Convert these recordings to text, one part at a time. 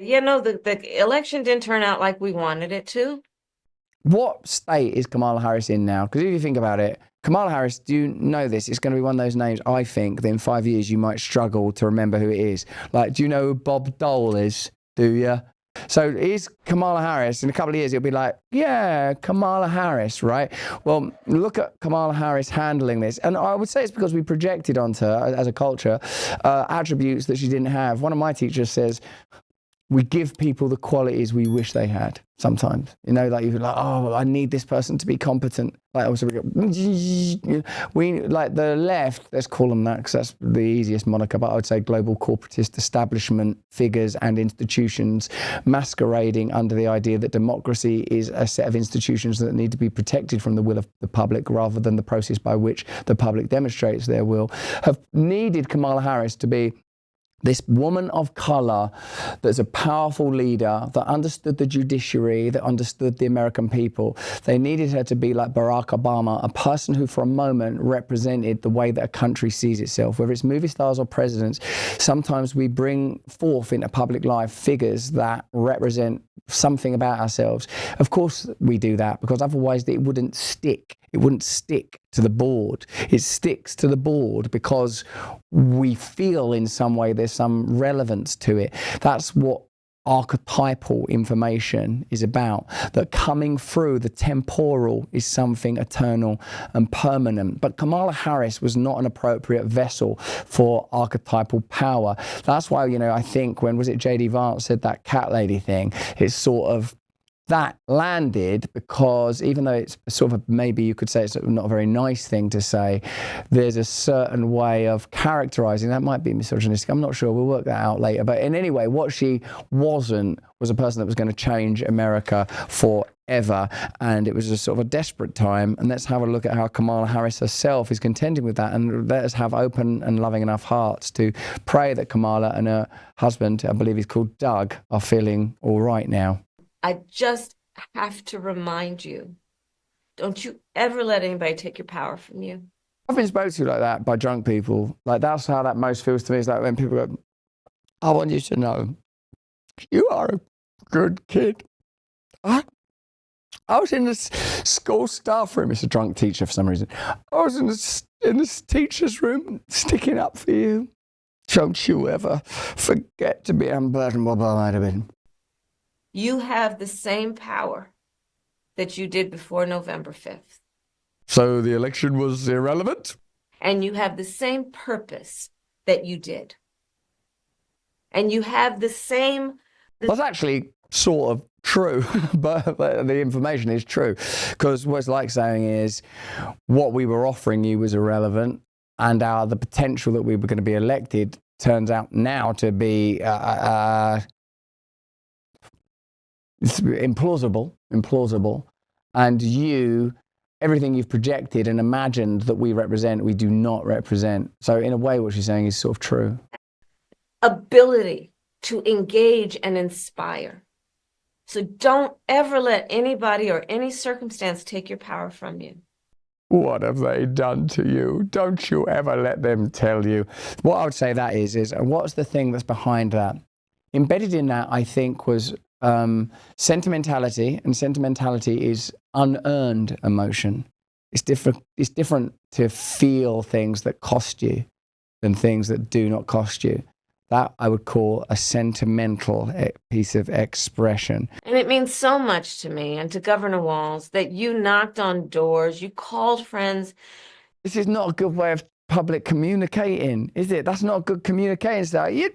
Yeah, no, the election didn't turn out like we wanted it to. What state is Kamala Harris in now? Because if you think about it, Kamala Harris, do you know this? It's going to be one of those names, I think, that in 5 years you might struggle to remember who it is. Like, do you know who Bob Dole is? Do you? So is Kamala Harris, in a couple of years, it'll be like, yeah, Kamala Harris, right? Well, look at Kamala Harris handling this. And I would say it's because we projected onto her as a culture attributes that she didn't have. One of my teachers says, we give people the qualities we wish they had sometimes. You know, like you're like, oh, I need this person to be competent. Like also we like the left, let's call them that because that's the easiest moniker, but I would say global corporatist establishment figures and institutions masquerading under the idea that democracy is a set of institutions that need to be protected from the will of the public rather than the process by which the public demonstrates their will, have needed Kamala Harris to be this woman of colour that's a powerful leader that understood the judiciary, that understood the American people. They needed her to be like Barack Obama, a person who for a moment represented the way that a country sees itself. Whether it's movie stars or presidents, sometimes we bring forth into public life figures that represent something about ourselves. Of course we do that because otherwise it wouldn't stick. It wouldn't stick to the board. It sticks to the board because we feel in some way there's some relevance to it. That's what archetypal information is about, that coming through the temporal is something eternal and permanent. But Kamala Harris was not an appropriate vessel for archetypal power. That's why, you know, I think when was it J.D. Vance said that cat lady thing, it's sort of that landed because even though it's sort of maybe you could say it's not a very nice thing to say, there's a certain way of characterizing that might be misogynistic. I'm not sure. We'll work that out later. But in any way, what she wasn't was a person that was going to change America forever. And it was a sort of a desperate time. And let's have a look at how Kamala Harris herself is contending with that. And let us have open and loving enough hearts to pray that Kamala and her husband, I believe he's called Doug, are feeling all right now. I just have to remind you, don't you ever let anybody take your power from you. I've been spoken to like that by drunk people. Like that's how that most feels to me. Is like when people go, I want you to know, you are a good kid. I was in this school staff room. It's a drunk teacher for some reason. I was in this teacher's room sticking up for you. Don't you ever forget to be unburdened by my been. You have the same power that you did before November 5th. So the election was irrelevant? And you have the same purpose that you did. And you have the same... That's actually sort of true, but the information is true. Because what it's like saying is what we were offering you was irrelevant and the potential that we were going to be elected turns out now to be... it's implausible, and everything you've projected and imagined that we represent, we do not represent. So in a way, what she's saying is sort of true. Ability to engage and inspire. So don't ever let anybody or any circumstance take your power from you. What have they done to you? Don't you ever let them tell you. What I would say that is what's the thing that's behind that? Embedded in that, I think, was sentimentality, and sentimentality is unearned emotion. It's different to feel things that cost you than things that do not cost you. That I would call a sentimental piece of expression. And it means so much to me and to Governor Walz that you knocked on doors, you called friends. This is not a good way of public communicating, is it? That's not good communicating style. You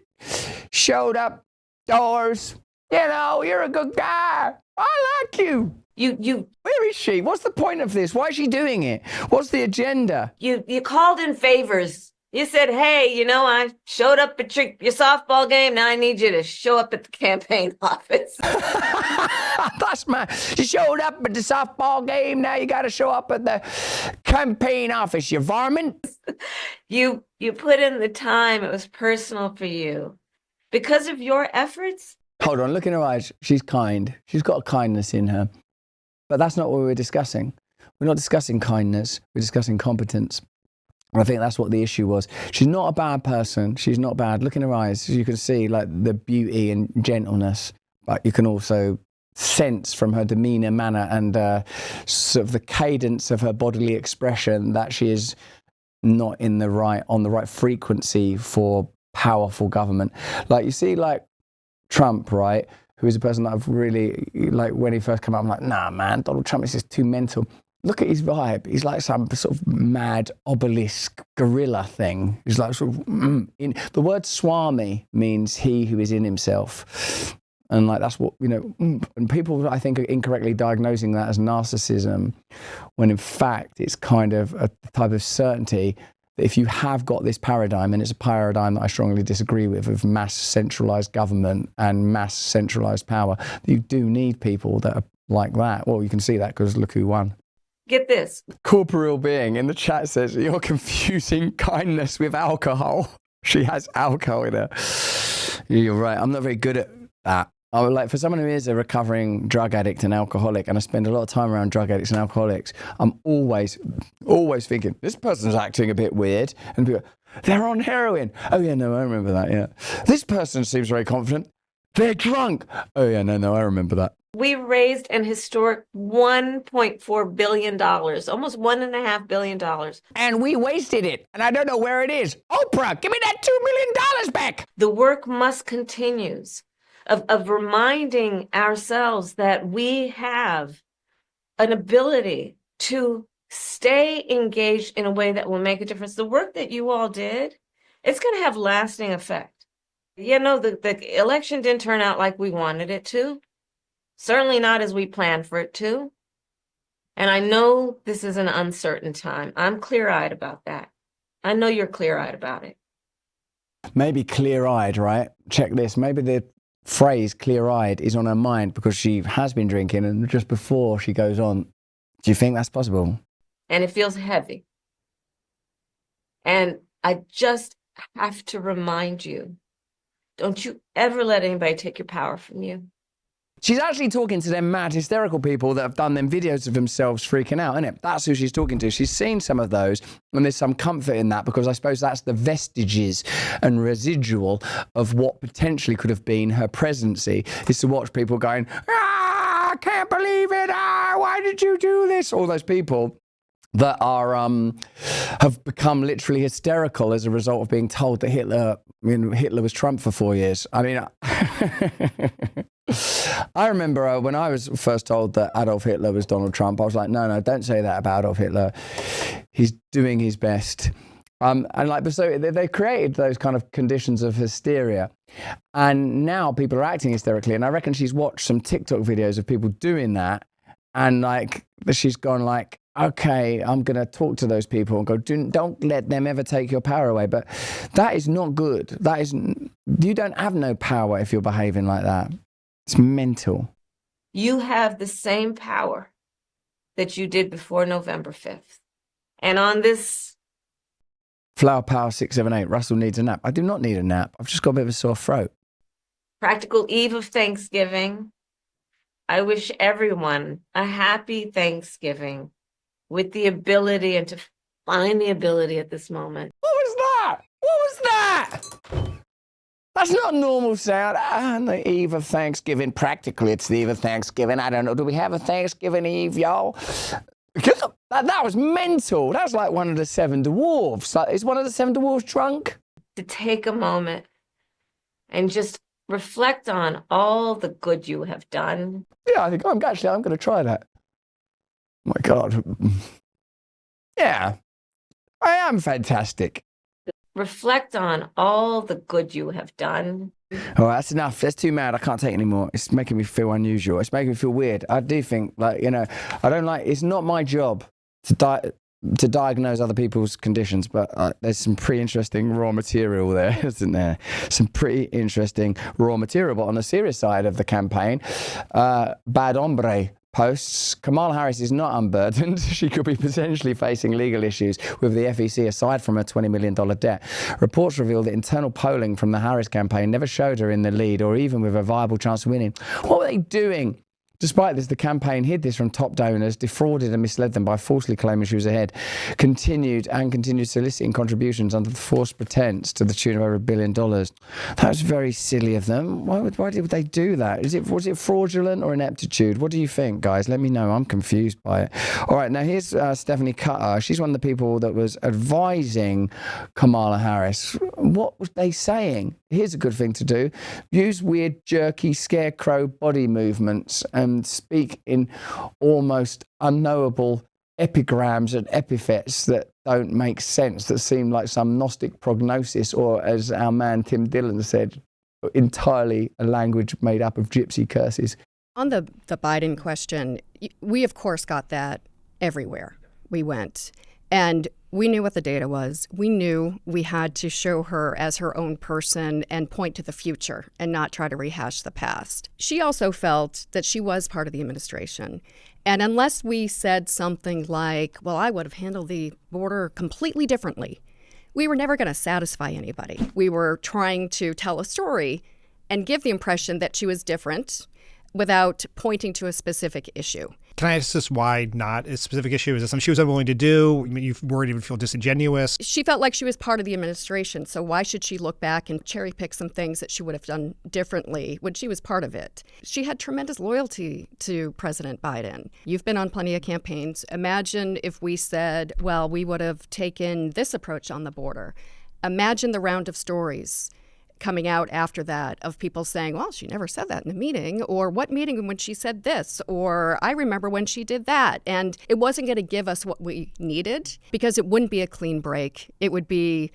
showed up doors. You know, you're a good guy. I like you. Where is she? What's the point of this? Why is she doing it? What's the agenda? You called in favors. You said, hey, you know, I showed up at your softball game. Now I need you to show up at the campaign office. That's you showed up at the softball game. Now you got to show up at the campaign office, you varmint. You put in the time. It was personal for you. Because of your efforts. Hold on, look in her eyes. She's kind. She's got a kindness in her. But that's not what we're discussing. We're not discussing kindness. We're discussing competence. I think that's what the issue was. She's not a bad person. She's not bad. Look in her eyes, you can see like the beauty and gentleness, but you can also sense from her demeanor, manner, and sort of the cadence of her bodily expression that she is not on the right frequency for powerful government. Like you see, like Trump, right? Who is a person that I've really, like when he first came out, I'm like, nah, man, Donald Trump is just too mental. Look at his vibe. He's like some sort of mad obelisk gorilla thing. He's like sort of, the word swami means he who is in himself. And like, that's what, you know, and people I think are incorrectly diagnosing that as narcissism, when in fact it's kind of a type of certainty that if you have got this paradigm, and it's a paradigm that I strongly disagree with, of mass centralized government and mass centralized power, you do need people that are like that. Well, you can see that because look who won. Get this. Corporeal Being in the chat says, you're confusing kindness with alcohol. She has alcohol in her. You're right. I'm not very good at that. I would like, for someone who is a recovering drug addict and alcoholic, and I spend a lot of time around drug addicts and alcoholics, I'm always thinking, this person's acting a bit weird. And people, they're on heroin. Oh yeah, no, I remember that, yeah. This person seems very confident. They're drunk. Oh yeah, no, I remember that. We raised an historic $1.4 billion, almost $1.5 billion. And we wasted it. And I don't know where it is. Oprah, give me that $2 million back. The work must continue of reminding ourselves that we have an ability to stay engaged in a way that will make a difference. The work that you all did, it's going to have lasting effect. You know, the election didn't turn out like we wanted it to. Certainly not as we planned for it to. And I know this is an uncertain time. I'm clear-eyed about that. I know you're clear-eyed about it. Maybe clear-eyed, right? Check this. Maybe the phrase clear-eyed is on her mind because she has been drinking, and just before she goes on. Do you think that's possible? And it feels heavy. And I just have to remind you, don't you ever let anybody take your power from you. She's actually talking to them mad hysterical people that have done them videos of themselves freaking out, isn't it? That's who she's talking to. She's seen some of those, and there's some comfort in that, because I suppose that's the vestiges and residual of what potentially could have been her presidency, is to watch people going, I can't believe it, why did you do this? All those people that are have become literally hysterical as a result of being told that Hitler was Trump for 4 years. I mean, I remember when I was first told that Adolf Hitler was Donald Trump, I was like, no, don't say that about Adolf Hitler. He's doing his best. And like, so they created those kind of conditions of hysteria. And now people are acting hysterically. And I reckon she's watched some TikTok videos of people doing that. And like, she's gone like, okay, I'm going to talk to those people and go, don't let them ever take your power away. But that is not good. You don't have no power if you're behaving like that. It's mental. You have the same power that you did before November 5th. And on this... Flower Power 678, Russell needs a nap. I do not need a nap. I've just got a bit of a sore throat. Practical eve of Thanksgiving, I wish everyone a happy Thanksgiving with the ability, and to find the ability at this moment. What was that? What was that? That's not normal sound. On the eve of Thanksgiving. Practically, it's the eve of Thanksgiving. I don't know. Do we have a Thanksgiving Eve, y'all? That was mental. That's like one of the seven dwarfs. Like, is one of the seven dwarfs drunk? To take a moment and just reflect on all the good you have done. Yeah, I think I'm going to try that. Oh my God. Yeah, I am fantastic. Reflect on all the good you have done. Oh, that's enough. That's too mad. I can't take it anymore. It's making me feel unusual. It's making me feel weird. I do think, like, you know, I don't like, it's not my job to diagnose other people's conditions, but there's some pretty interesting raw material there, isn't there? Some pretty interesting raw material. But on the serious side of the campaign, Bad Hombre posts, Kamala Harris is not unburdened. She could be potentially facing legal issues with the FEC aside from her $20 million debt. Reports reveal that internal polling from the Harris campaign never showed her in the lead or even with a viable chance of winning. What were they doing Despite this, the campaign hid this from top donors, defrauded and misled them by falsely claiming she was ahead, continued soliciting contributions under the false pretense to the tune of over $1 billion. That was very silly of them. Why did they do that? Was it fraudulent or ineptitude? What do you think, guys? Let me know. I'm confused by it. All right, now here's Stephanie Cutter. She's one of the people that was advising Kamala Harris. What was they saying? Here's a good thing to do. Use weird, jerky, scarecrow body movements and speak in almost unknowable epigrams and epithets that don't make sense, that seem like some Gnostic prognosis, or as our man Tim Dillon said, entirely a language made up of gypsy curses. On the Biden question, we of course got that everywhere we went. And we knew what the data was. We knew we had to show her as her own person and point to the future and not try to rehash the past. She also felt that she was part of the administration. And unless we said something like, well, I would have handled the border completely differently, we were never going to satisfy anybody. We were trying to tell a story and give the impression that she was different without pointing to a specific issue. Can I ask this, why not a specific issue? Is it something she was unwilling to do? I mean, you worried it would feel disingenuous? She felt like she was part of the administration, so why should she look back and cherry pick some things that she would have done differently when she was part of it? She had tremendous loyalty to President Biden. You've been on plenty of campaigns. Imagine if we said, well, we would have taken this approach on the border. Imagine the round of stories coming out after that of people saying, well, she never said that in a meeting, or what meeting when she said this, or I remember when she did that. And it wasn't going to give us what we needed, because it wouldn't be a clean break. It would be,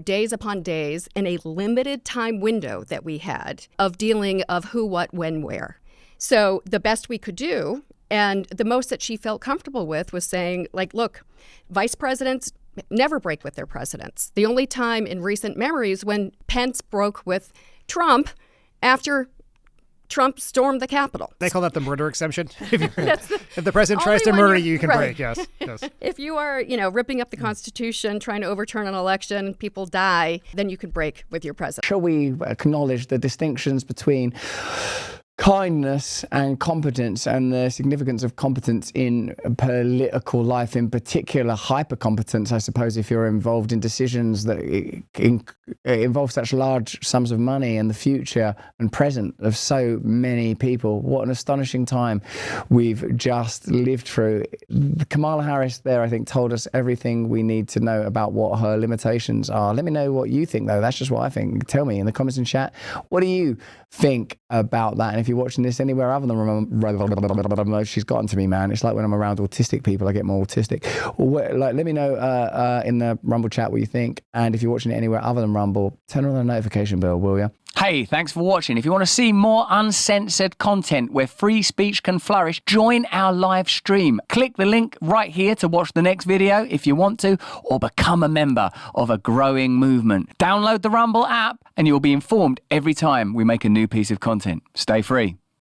days upon days in a limited time window that we had of dealing of who, what, when, where. So the best we could do, and the most that she felt comfortable with, was saying, like, look, vice presidents never break with their presidents. The only time in recent memories when Pence broke with Trump after Trump stormed the Capitol. They call that the murder exception. If the president tries to murder you, you can break, yes. If you are, ripping up the Constitution, trying to overturn an election, people die, then you could break with your president. Shall we acknowledge the distinctions between kindness and competence, and the significance of competence in political life, in particular hyper-competence, I suppose, if you're involved in decisions that involve such large sums of money and the future and present of so many people. What an astonishing time we've just lived through. Kamala Harris there, I think, told us everything we need to know about what her limitations are. Let me know what you think, though. That's just what I think. Tell me in the comments and chat, what do you think about that? And if you're watching this anywhere other than she's gotten to me, man. It's like when I'm around autistic people, I get more autistic. Let me know in the Rumble chat what you think. And if you're watching it anywhere other than Rumble, turn on the notification bell, will you? Hey, thanks for watching. If you want to see more uncensored content where free speech can flourish, join our live stream. Click the link right here to watch the next video if you want to, or become a member of a growing movement. Download the Rumble app and you'll be informed every time we make a new piece of content. Stay free.